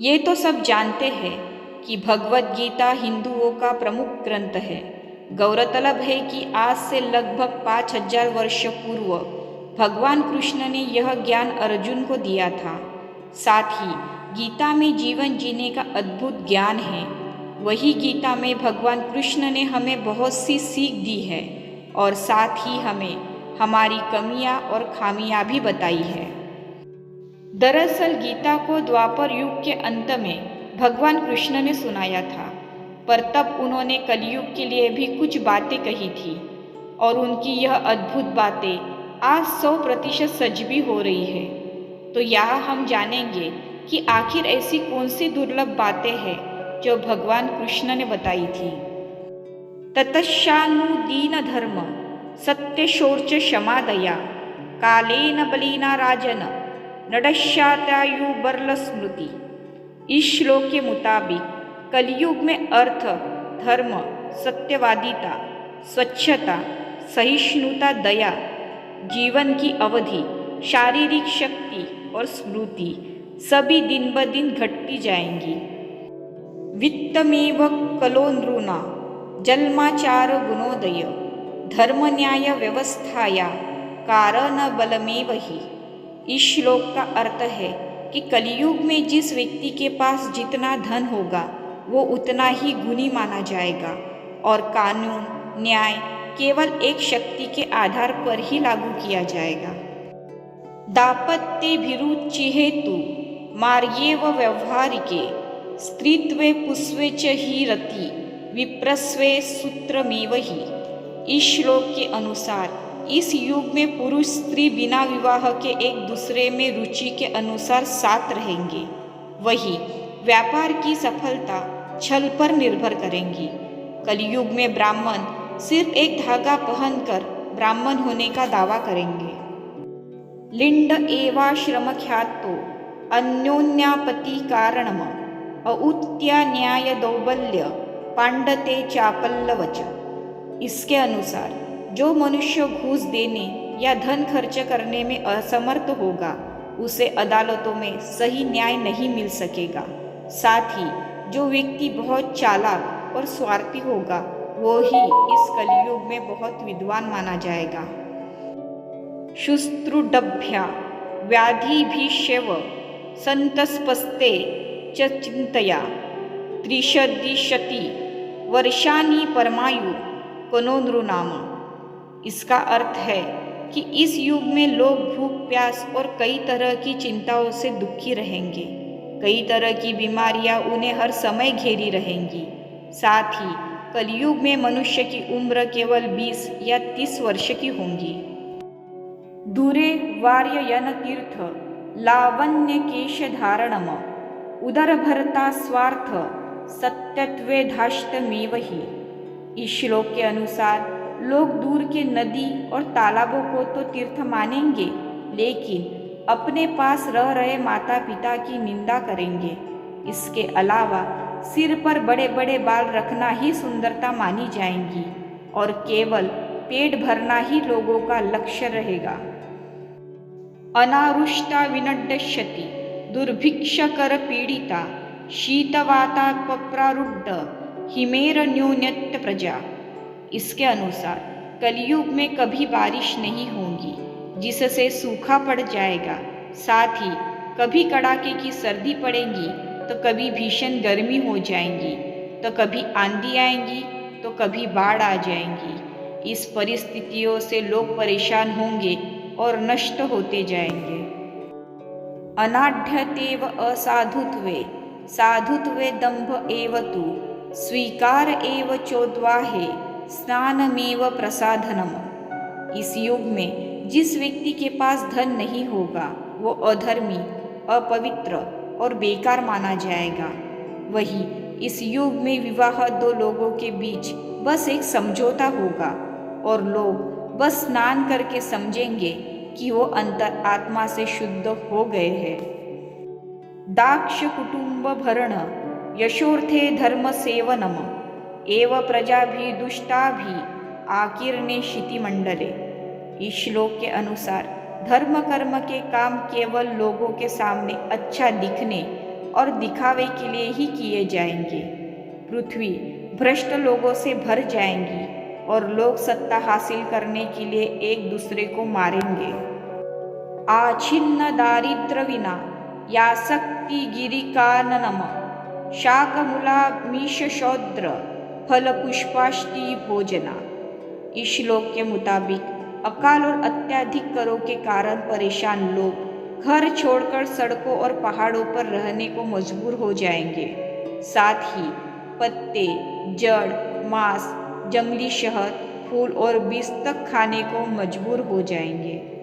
ये तो सब जानते हैं कि भगवत गीता हिंदुओं का प्रमुख ग्रंथ है। गौरतलब है कि आज से लगभग 5000 वर्ष पूर्व भगवान कृष्ण ने यह ज्ञान अर्जुन को दिया था। साथ ही गीता में जीवन जीने का अद्भुत ज्ञान है। वही गीता में भगवान कृष्ण ने हमें बहुत सी सीख दी है और साथ ही हमें हमारी कमियां और खामियां भी बताई है। दरअसल गीता को द्वापर युग के अंत में भगवान कृष्ण ने सुनाया था, पर तब उन्होंने कलयुग के लिए भी कुछ बातें कही थी और उनकी यह अद्भुत बातें आज 100% सच भी हो रही है। तो यहाँ हम जानेंगे कि आखिर ऐसी कौन सी दुर्लभ बातें हैं जो भगवान कृष्ण ने बताई थी। ततश्चानुदीन धर्म सत्य शौर्च क्षमा दया कालेन बलिना राजन नडश्चातायु बरल स्मृति। इस श्लोक के मुताबिक कलयुग में अर्थ, धर्म, सत्यवादिता, स्वच्छता, सहिष्णुता, दया, जीवन की अवधि, शारीरिक शक्ति और स्मृति सभी दिन ब दिन घटती जाएंगी। वित्तमेव कलो नृणा जन्माचार गुणोदय धर्म न्याय व्यवस्थाया कारण बलमेव ही। इस श्लोक का अर्थ है कि कलयुग में जिस व्यक्ति के पास जितना धन होगा वो उतना ही गुणी माना जाएगा और कानून न्याय केवल एक शक्ति के आधार पर ही लागू किया जाएगा। दापत्ये भिरुचि हेतु मार्गेव व्यवहारिके स्त्रीत्वे पुष्वे च ही रति विप्रस्वे सूत्रमेव ही। इस श्लोक के अनुसार इस युग में पुरुष स्त्री बिना विवाह के एक दूसरे में रुचि के अनुसार साथ रहेंगे। वही व्यापार की सफलता छल पर निर्भर करेंगी। कलयुग में ब्राह्मण सिर्फ एक धागा पहनकर ब्राह्मण होने का दावा करेंगे। लिंड एवाश्रम ख्यातो अन्योन्यापति कारणम औत्या न्याय दौर्बल्य पांडते चापल्लवच। इसके अनुसार जो मनुष्य घूस देने या धन खर्च करने में असमर्थ होगा उसे अदालतों में सही न्याय नहीं मिल सकेगा। साथ ही जो व्यक्ति बहुत चालाक और स्वार्थी होगा वो ही इस कलयुग में बहुत विद्वान माना जाएगा। शुस्त्रुडभ्या व्याधिभिषेव संतस्पस्ते च चिंतया त्रिशदिशति वर्षाणि परमायु कनो नृणाम। इसका अर्थ है कि इस युग में लोग भूख प्यास और कई तरह की चिंताओं से दुखी रहेंगे। कई तरह की बीमारियां उन्हें हर समय घेरी रहेंगी। साथ ही कलयुग में मनुष्य की उम्र केवल 20 या 30 वर्ष की होंगी। दूरे वार्ययन तीर्थ लावण्य केश धारणम उदरभरता स्वार्थ सत्यत्वे धाष्टमेव ही। इस श्लोक के अनुसार लोग दूर के नदी और तालाबों को तो तीर्थ मानेंगे, लेकिन अपने पास रह रहे माता पिता की निंदा करेंगे। इसके अलावा सिर पर बड़े बड़े बाल रखना ही सुंदरता मानी जाएंगी और केवल पेट भरना ही लोगों का लक्ष्य रहेगा। अनारुष्टा विनड्डश्यति दुर्भिक्षकर पीड़िता शीतवातापप्रारूढ़ हिमेर न्यूनत्य प्रजा। इसके अनुसार कलयुग में कभी बारिश नहीं होगी जिससे सूखा पड़ जाएगा। साथ ही कभी कड़ाके की सर्दी पड़ेगी तो कभी भीषण गर्मी हो जाएंगी, तो कभी आंधी आएंगी तो कभी बाढ़ आ जाएंगी। इस परिस्थितियों से लोग परेशान होंगे और नष्ट होते जाएंगे। अनाढ़्यतेव असाधुत्वे साधुत्वे दंभ एव तु स्वीकार एव चोद्वाहे स्नानमेव प्रसाधनम। इस युग में जिस व्यक्ति के पास धन नहीं होगा वो अधर्मी, अपवित्र और बेकार माना जाएगा। वही इस युग में विवाह दो लोगों के बीच बस एक समझौता होगा और लोग बस स्नान करके समझेंगे कि वो अंतर आत्मा से शुद्ध हो गए हैं। दाक्ष कुटुंब भरण यशोर्थे धर्म सेवनम एव प्रजाभि दुष्टाभि आकीर्णे क्षितिमंडले। इस श्लोक के अनुसार धर्म कर्म के काम केवल लोगों के सामने अच्छा दिखने और दिखावे के लिए ही किए जाएंगे। पृथ्वी भ्रष्ट लोगों से भर जाएंगी और लोग सत्ता हासिल करने के लिए एक दूसरे को मारेंगे। आच्छिन्न दारिद्र्य विना यासक्ति गिरिकाननम शाकमूलामीशशौद्र फल पुष्पाष्टि भोजना। इस श्लोक के मुताबिक अकाल और अत्यधिक करों के कारण परेशान लोग घर छोड़कर सड़कों और पहाड़ों पर रहने को मजबूर हो जाएंगे। साथ ही पत्ते, जड़, मांस, जंगली शहद, फूल और बीज तक खाने को मजबूर हो जाएंगे।